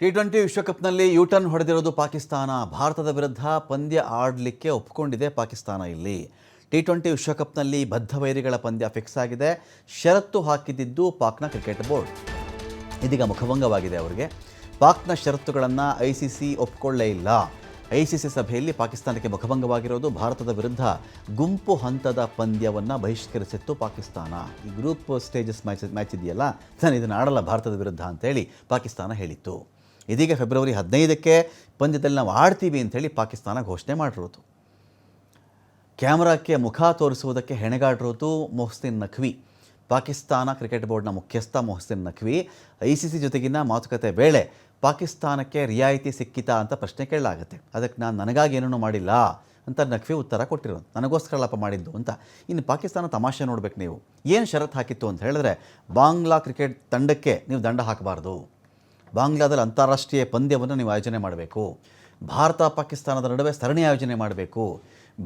T20 ವಿಶ್ವಕಪ್ನಲ್ಲಿ U-turn ಹೊಡೆದಿರೋದು Pakistan. ಭಾರತದ ವಿರುದ್ಧ ಪಂದ್ಯ ಆಡಲಿಕ್ಕೆ ಒಪ್ಪಿಕೊಂಡಿದೆ ಪಾಕಿಸ್ತಾನ. ಇಲ್ಲಿ ಟಿ20 ವಿಶ್ವಕಪ್ನಲ್ಲಿ ಬದ್ಧವೈರಿಗಳ ಪಂದ್ಯ ಫಿಕ್ಸ್ ಆಗಿದೆ. ಷರತ್ತು ಹಾಕಿದ್ದು ಪಾಕ್ನ ಕ್ರಿಕೆಟ್ ಬೋರ್ಡ್. ಇದೀಗ ಮುಖಭಂಗವಾಗಿದೆ ಅವರಿಗೆ. ಪಾಕ್ನ ಷರತ್ತುಗಳನ್ನು ICC ಒಪ್ಪಿಕೊಳ್ಳೇ ಇಲ್ಲ. ICC ಸಭೆಯಲ್ಲಿ ಪಾಕಿಸ್ತಾನಕ್ಕೆ ಮುಖಭಂಗವಾಗಿರೋದು. ಭಾರತದ ವಿರುದ್ಧ ಗುಂಪು ಹಂತದ ಪಂದ್ಯವನ್ನು ಬಹಿಷ್ಕರಿಸಿತ್ತು ಪಾಕಿಸ್ತಾನ. ಈ ಗ್ರೂಪ್ ಸ್ಟೇಜಸ್ ಮ್ಯಾಚ್ ಇದೆಯಲ್ಲ, ನಾನು ಇದನ್ನು ಆಡಲ್ಲ ಭಾರತದ ವಿರುದ್ಧ ಅಂತೇಳಿ ಪಾಕಿಸ್ತಾನ ಹೇಳಿತ್ತು. ಇದೀಗ ಫೆಬ್ರವರಿ 15ಕ್ಕೆ ಪಂದ್ಯದಲ್ಲಿ ನಾವು ಆಡ್ತೀವಿ ಅಂಥೇಳಿ ಪಾಕಿಸ್ತಾನ ಘೋಷಣೆ ಮಾಡಿರೋದು. ಕ್ಯಾಮ್ರಾಕ್ಕೆ ಮುಖ ತೋರಿಸುವುದಕ್ಕೆ ಹೆಣಗಾಡಿರೋದು ಮೊಹ್ಸಿನ್ ನಖ್ವಿ. ಪಾಕಿಸ್ತಾನ ಕ್ರಿಕೆಟ್ ಬೋರ್ಡ್ನ ಮುಖ್ಯಸ್ಥ ಮೊಹ್ಸಿನ್ ನಖ್ವಿ. ICC ಜೊತೆಗಿನ ಮಾತುಕತೆ ವೇಳೆ ಪಾಕಿಸ್ತಾನಕ್ಕೆ ರಿಯಾಯಿತಿ ಸಿಕ್ಕಿತಾ ಅಂತ ಪ್ರಶ್ನೆ ಕೇಳಲಾಗುತ್ತೆ. ಅದಕ್ಕೆ ನನಗಾಗಿ ಏನೂ ಮಾಡಿಲ್ಲ ಅಂತ ನಖ್ವಿ ಉತ್ತರ ಕೊಟ್ಟಿರೋದು. ನನಗೋಸ್ಕರಲ್ಲಪ್ಪ ಮಾಡಿದ್ದು ಅಂತ. ಇನ್ನು ಪಾಕಿಸ್ತಾನ ತಮಾಷೆ ನೋಡ್ಬೇಕು ನೀವು. ಏನು ಷರತ್ತು ಹಾಕಿತ್ತು ಅಂತ ಹೇಳಿದ್ರೆ, ಬಾಂಗ್ಲಾ ಕ್ರಿಕೆಟ್ ತಂಡಕ್ಕೆ ನೀವು ದಂಡ ಹಾಕಬಾರ್ದು, ಬಾಂಗ್ಲಾದಲ್ಲಿ ಅಂತಾರಾಷ್ಟ್ರೀಯ ಪಂದ್ಯವನ್ನು ನೀವು ಆಯೋಜನೆ ಮಾಡಬೇಕು, ಭಾರತ ಪಾಕಿಸ್ತಾನದ ನಡುವೆ ಸರಣಿ ಆಯೋಜನೆ ಮಾಡಬೇಕು,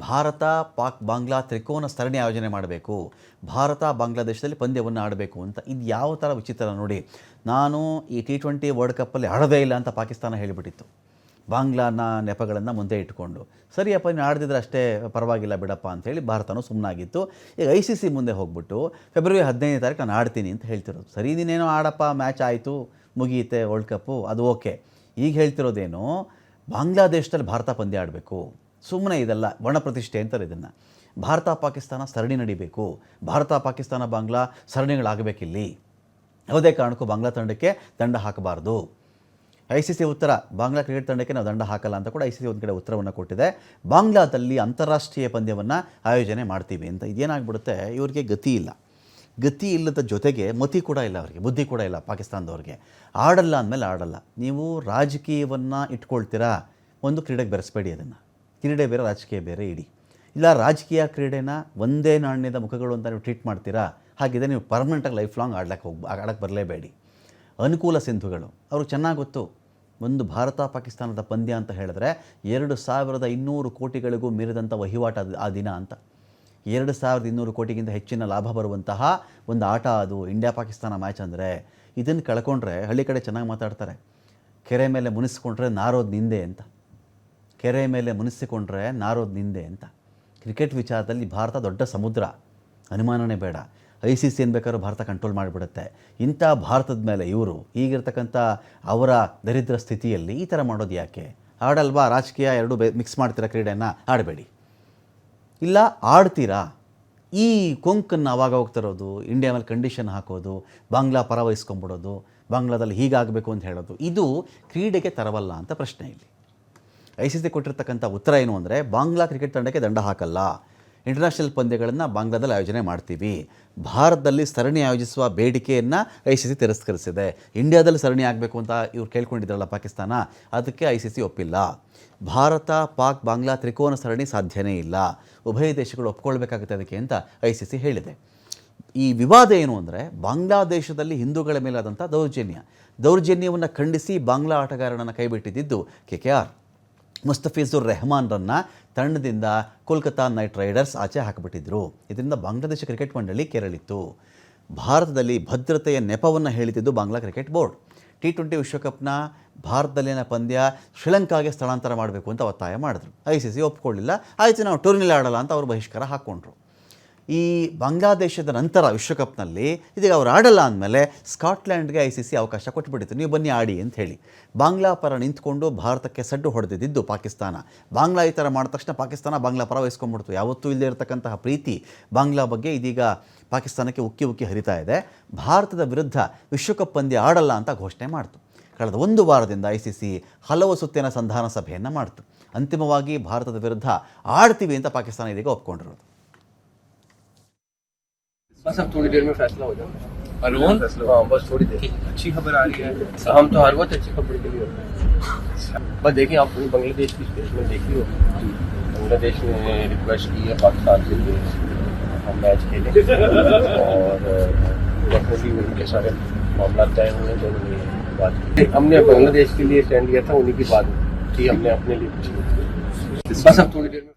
ಭಾರತ ಬಾಂಗ್ಲಾ ತ್ರಿಕೋನ ಸರಣಿ ಆಯೋಜನೆ ಮಾಡಬೇಕು, ಭಾರತ ಬಾಂಗ್ಲಾದೇಶದಲ್ಲಿ ಪಂದ್ಯವನ್ನು ಆಡಬೇಕು ಅಂತ. ಇದು ಯಾವ ಥರ ವಿಚಿತ್ರ ನೋಡಿ. ನಾನು ಈ ಟಿ20 ವರ್ಲ್ಡ್ ಕಪ್ಪಲ್ಲಿ ಆಡೋದೇ ಇಲ್ಲ ಅಂತ ಪಾಕಿಸ್ತಾನ ಹೇಳಿಬಿಟ್ಟಿತ್ತು, ಬಾಂಗ್ಲಾನ ನೆಪಗಳನ್ನು ಮುಂದೆ ಇಟ್ಕೊಂಡು. ಸರಿಯಪ್ಪ, ನೀನು ಆಡದಿದ್ರೆ ಅಷ್ಟೇ ಪರವಾಗಿಲ್ಲ ಬಿಡಪ್ಪ ಅಂಥೇಳಿ ಭಾರತನೂ ಸುಮ್ಮನಾಗಿತ್ತು. ಈಗ ICC ಮುಂದೆ ಹೋಗ್ಬಿಟ್ಟು ಫೆಬ್ರವರಿ 15ನೇ ತಾರೀಕು ನಾನು ಆಡ್ತೀನಿ ಅಂತ ಹೇಳ್ತಿರೋದು. ಸರಿ, ನೀನೇನೋ ಆಡಪ್ಪ, ಮ್ಯಾಚ್ ಆಯಿತು, ಮುಗಿಯುತ್ತೆ ವರ್ಲ್ಡ್ ಕಪ್ಪು, ಅದು ಓಕೆ. ಈಗ ಹೇಳ್ತಿರೋದೇನು, ಬಾಂಗ್ಲಾದೇಶದಲ್ಲಿ ಭಾರತ ಪಂದ್ಯ ಆಡಬೇಕು. ಸುಮ್ಮನೆ ಇದೆಲ್ಲ ವರ್ಣಪ್ರತಿಷ್ಠೆ ಅಂತಾರೆ ಇದನ್ನು. ಭಾರತ ಪಾಕಿಸ್ತಾನ ಸರಣಿ ನಡಿಬೇಕು, ಭಾರತ ಪಾಕಿಸ್ತಾನ ಬಾಂಗ್ಲಾ ಸರಣಿಗಳಾಗಬೇಕಿಲ್ಲಿ. ಯಾವುದೇ ಕಾರಣಕ್ಕೂ ಬಾಂಗ್ಲಾ ತಂಡಕ್ಕೆ ದಂಡ ಹಾಕಬಾರ್ದು. ICC ಉತ್ತರ, ಬಾಂಗ್ಲಾ ಕ್ರಿಕೆಟ್ ತಂಡಕ್ಕೆ ನಾವು ದಂಡ ಹಾಕಲ್ಲ ಅಂತ ಕೂಡ ICC ಒಂದು ಕಡೆ ಉತ್ತರವನ್ನು ಕೊಟ್ಟಿದೆ. ಬಾಂಗ್ಲಾದಲ್ಲಿ ಅಂತಾರಾಷ್ಟ್ರೀಯ ಪಂದ್ಯವನ್ನು ಆಯೋಜನೆ ಮಾಡ್ತೀವಿ ಅಂತ. ಇದೇನಾಗ್ಬಿಡುತ್ತೆ, ಇವರಿಗೆ ಗತಿ ಇಲ್ಲದ ಜೊತೆಗೆ ಮತಿ ಕೂಡ ಇಲ್ಲ ಅವರಿಗೆ, ಬುದ್ಧಿ ಕೂಡ ಇಲ್ಲ ಪಾಕಿಸ್ತಾನದವ್ರಿಗೆ. ಆಡಲ್ಲ ಅಂದಮೇಲೆ ಆಡಲ್ಲ. ನೀವು ರಾಜಕೀಯವನ್ನು ಇಟ್ಕೊಳ್ತೀರಾ, ಒಂದು ಕ್ರೀಡೆಗೆ ಬೆರೆಸಬೇಡಿ. ಅದನ್ನು ಕ್ರೀಡೆ ಬೇರೆ, ರಾಜಕೀಯ ಬೇರೆ ಇಡಿ. ಇಲ್ಲ, ರಾಜಕೀಯ ಕ್ರೀಡೆನ ಒಂದೇ ನಾಣ್ಯದ ಮುಖಗಳು ಅಂತ ನೀವು ಟ್ರೀಟ್ ಮಾಡ್ತೀರಾ, ಹಾಗಿದೆ ನೀವು ಪರ್ಮನೆಂಟಾಗಿ ಲೈಫ್ ಲಾಂಗ್ ಆಡಕ್ಕೆ ಬರಲೇಬೇಡಿ. ಅನುಕೂಲ ಸಿಂಧುಗಳು ಅವ್ರಿಗೆ ಚೆನ್ನಾಗಿ ಗೊತ್ತು. ಒಂದು ಭಾರತ ಪಾಕಿಸ್ತಾನದ ಪಂದ್ಯ ಅಂತ ಹೇಳಿದ್ರೆ 2200 ಕೋಟಿಗಳಿಗೂ ಮೀರಿದಂಥ ವಹಿವಾಟು ಆ ದಿನ ಅಂತ. 2200 ಕೋಟಿಗಿಂತ ಹೆಚ್ಚಿನ ಲಾಭ ಬರುವಂತಹ ಒಂದು ಆಟ ಅದು ಇಂಡಿಯಾ ಪಾಕಿಸ್ತಾನ ಮ್ಯಾಚ್ ಅಂದರೆ. ಇದನ್ನು ಕಳ್ಕೊಂಡ್ರೆ, ಹಳ್ಳಿ ಕಡೆ ಚೆನ್ನಾಗಿ ಮಾತಾಡ್ತಾರೆ, ಕೆರೆ ಮೇಲೆ ಮುನಿಸ್ಕೊಂಡ್ರೆ ನಾರೋದು ನಿಂದೆ ಅಂತ. ಕೆರೆ ಮೇಲೆ ಮುನಿಸಿಕೊಂಡ್ರೆ ನಾರೋದು ನಿಂದೆ ಅಂತ. ಕ್ರಿಕೆಟ್ ವಿಚಾರದಲ್ಲಿ ಭಾರತ ದೊಡ್ಡ ಸಮುದ್ರ, ಅನುಮಾನನೇ ಬೇಡ. ICC ಏನು ಬೇಕಾದ್ರೂ ಭಾರತ ಕಂಟ್ರೋಲ್ ಮಾಡಿಬಿಡುತ್ತೆ. ಇಂಥ ಭಾರತದ ಮೇಲೆ ಇವರು ಈಗಿರ್ತಕ್ಕಂಥ ಅವರ ದರಿದ್ರ ಸ್ಥಿತಿಯಲ್ಲಿ ಈ ಥರ ಮಾಡೋದು ಯಾಕೆ? ಆಡಲ್ವಾ, ರಾಜಕೀಯ ಎರಡೂ ಮಿಕ್ಸ್ ಮಾಡ್ತೀರಾ, ಕ್ರೀಡೆಯನ್ನು ಆಡಬೇಡಿ. ಇಲ್ಲ, ಆಡ್ತೀರಾ, ಈ ಕೊಂಕನ್ನು ಅವಾಗ ಹೋಗ್ತಿರೋದು, ಇಂಡಿಯಾ ಮೇಲೆ ಕಂಡೀಷನ್ ಹಾಕೋದು, ಬಾಂಗ್ಲಾ ಪರ ವಹಿಸ್ಕೊಂಡ್ಬಿಡೋದು, ಬಾಂಗ್ಲಾದಲ್ಲಿ ಹೀಗಾಗಬೇಕು ಅಂತ ಹೇಳೋದು, ಇದು ಕ್ರೀಡೆಗೆ ತರವಲ್ಲ ಅಂತ ಪ್ರಶ್ನೆ ಇಲ್ಲಿ. ICC ಕೊಟ್ಟಿರ್ತಕ್ಕಂಥ ಉತ್ತರ ಏನು ಅಂದರೆ, ಬಾಂಗ್ಲಾ ಕ್ರಿಕೆಟ್ ತಂಡಕ್ಕೆ ದಂಡ ಹಾಕಲ್ಲ, ಇಂಟರ್ನ್ಯಾಷನಲ್ ಪಂದ್ಯಗಳನ್ನು ಬಾಂಗ್ಲಾದಲ್ಲಿ ಆಯೋಜನೆ ಮಾಡ್ತೀವಿ. ಭಾರತದಲ್ಲಿ ಸರಣಿ ಆಯೋಜಿಸುವ ಬೇಡಿಕೆಯನ್ನು ICC ತಿರಸ್ಕರಿಸಿದೆ. ಇಂಡಿಯಾದಲ್ಲಿ ಸರಣಿ ಆಗಬೇಕು ಅಂತ ಇವ್ರು ಕೇಳ್ಕೊಂಡಿದ್ರಲ್ಲ ಪಾಕಿಸ್ತಾನ, ಅದಕ್ಕೆ ICC ಒಪ್ಪಿಲ್ಲ. ಭಾರತ ಬಾಂಗ್ಲಾ ತ್ರಿಕೋನ ಸರಣಿ ಸಾಧ್ಯನೇ ಇಲ್ಲ, ಉಭಯ ದೇಶಗಳು ಒಪ್ಕೊಳ್ಬೇಕಾಗುತ್ತೆ ಅದಕ್ಕೆ ಅಂತ ICC ಹೇಳಿದೆ. ಈ ವಿವಾದ ಏನು ಅಂದರೆ, ಬಾಂಗ್ಲಾದೇಶದಲ್ಲಿ ಹಿಂದೂಗಳ ಮೇಲಾದಂಥ ದೌರ್ಜನ್ಯವನ್ನು ಖಂಡಿಸಿ ಬಾಂಗ್ಲಾ ಆಟಗಾರನನ್ನು ಕೈಬಿಟ್ಟಿದ್ದು KKR. ಮುಸ್ತಫಿಜುರ್ ರೆಹಮಾನ್ರನ್ನು ತಂಡದಿಂದ ಕೋಲ್ಕತಾ ನೈಟ್ ರೈಡರ್ಸ್ ಆಚೆ ಹಾಕಿಬಿಟ್ಟಿದ್ರು. ಇದರಿಂದ ಬಾಂಗ್ಲಾದೇಶ ಕ್ರಿಕೆಟ್ ಮಂಡಳಿ ಕೆರಳಿತ್ತು. ಭಾರತದಲ್ಲಿ ಭದ್ರತೆಯ ನೆಪವನ್ನು ಹೇಳಿದ್ದು ಬಾಂಗ್ಲಾ ಕ್ರಿಕೆಟ್ ಬೋರ್ಡ್. ಟಿ20 ವಿಶ್ವಕಪ್ನ ಭಾರತದಲ್ಲಿನ ಪಂದ್ಯ ಶ್ರೀಲಂಕಾಗೆ ಸ್ಥಳಾಂತರ ಮಾಡಬೇಕು ಅಂತ ಒತ್ತಾಯ ಮಾಡಿದ್ರು. ICC ಒಪ್ಕೊಳ್ಳಿಲ್ಲ. ಆಯಿತು, ನಾವು ಟೂರ್ನಿಲಿ ಆಡಲ್ಲ ಅಂತ ಅವರು ಬಹಿಷ್ಕಾರ ಹಾಕ್ಕೊಂಡ್ರು. ಈ ಬಾಂಗ್ಲಾದೇಶದ ನಂತರ ವಿಶ್ವಕಪ್ನಲ್ಲಿ ಇದೀಗ ಅವ್ರು ಆಡಲ್ಲ ಅಂದಮೇಲೆ ಸ್ಕಾಟ್ಲ್ಯಾಂಡ್ಗೆ ICC ಅವಕಾಶ ಕೊಟ್ಟುಬಿಟ್ಟಿತ್ತು, ನೀವು ಬನ್ನಿ ಆಡಿ ಅಂತ ಹೇಳಿ. ಬಾಂಗ್ಲಾ ಪರ ನಿಂತ್ಕೊಂಡು ಭಾರತಕ್ಕೆ ಸಡ್ಡು ಹೊಡೆದಿದ್ದು ಪಾಕಿಸ್ತಾನ. ಬಾಂಗ್ಲಾ ಈ ಥರ ಮಾಡಿದ ತಕ್ಷಣ ಪಾಕಿಸ್ತಾನ ಬಾಂಗ್ಲಾ ಪರ ವಹಿಸ್ಕೊಂಡ್ಬಿಡ್ತು. ಯಾವತ್ತೂ ಇಲ್ಲದೆ ಇರತಕ್ಕಂತಹ ಪ್ರೀತಿ ಬಾಂಗ್ಲಾ ಬಗ್ಗೆ ಇದೀಗ ಪಾಕಿಸ್ತಾನಕ್ಕೆ ಉಕ್ಕಿ ಹರಿತಾ ಇದೆ. ಭಾರತದ ವಿರುದ್ಧ ವಿಶ್ವಕಪ್ ಪಂದ್ಯ ಆಡಲ್ಲ ಅಂತ ಘೋಷಣೆ ಮಾಡ್ತು. ಕಳೆದ ಒಂದು ವಾರದಿಂದ ICC ಹಲವು ಸುತ್ತಿನ ಸಂಧಾನ ಸಭೆಯನ್ನು ಮಾಡ್ತು. ಅಂತಿಮವಾಗಿ ಭಾರತದ ವಿರುದ್ಧ ಆಡ್ತೀವಿ ಅಂತ ಪಾಕಿಸ್ತಾನ ಇದೀಗ ಒಪ್ಕೊಂಡಿರೋದು. बस अब थोड़ी देर में फैसला हो जाएगा। अरुण, हाँ बस थोड़ी देर। अच्छी खबर आ रही है, हम तो हर वक्त अच्छी खबर के लिए होते हैं। बस देखिए, आप बांग्लादेश की स्टेटमेंट देखी हो, बांग्लादेश ने रिक्वेस्ट की है पाकिस्तान से कि हम मैच खेलें और डेफिनेटली उनके सारे मामला तय हुए तो उन्होंने बात की। हमने बांग्लादेश के लिए स्टैंड लिया था, उन्हीं की बात थी, हमने अपने लिए कुछ। बस अब थोड़ी देर में